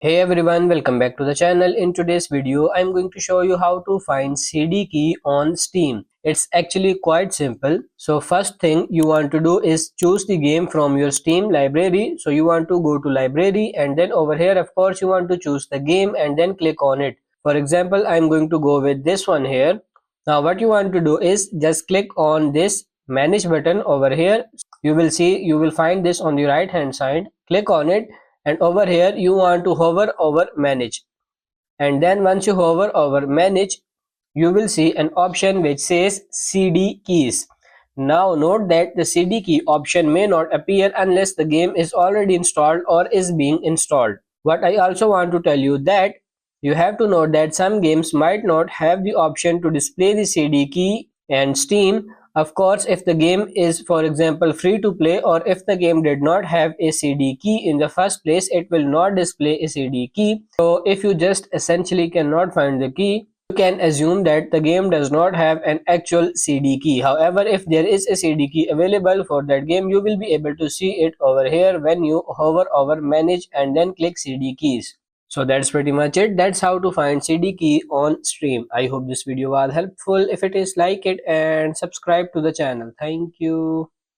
Hey everyone, welcome back to the channel. In today's video, I'm going to show you how to find CD key on Steam. It's actually quite simple. So first thing you want to do is choose the game from your Steam library. So you want to go to library and then over here, of course, you want to choose the game and then click on it. For example, I'm going to go with this one here. Now what you want to do is just click on this manage button over here. You will find this on the right hand side. Click on it and over here you want to hover over manage, and then once you hover over manage you will see an option which says CD keys. Now note that the CD key option may not appear unless the game is already installed or is being installed. What I also want to tell you that you have to note that some games might not have the option to display the CD key, and Steam, of course, if the game is, for example, free to play, or if the game did not have a CD key in the first place, it will not display a CD key. So if you just essentially cannot find the key, you can assume that the game does not have an actual CD key. However, if there is a CD key available for that game, you will be able to see it over here when you hover over manage and then click CD keys. So that's pretty much it. That's how to find CD key on Steam. I hope this video was helpful. If it is, like it and subscribe to the channel. Thank you.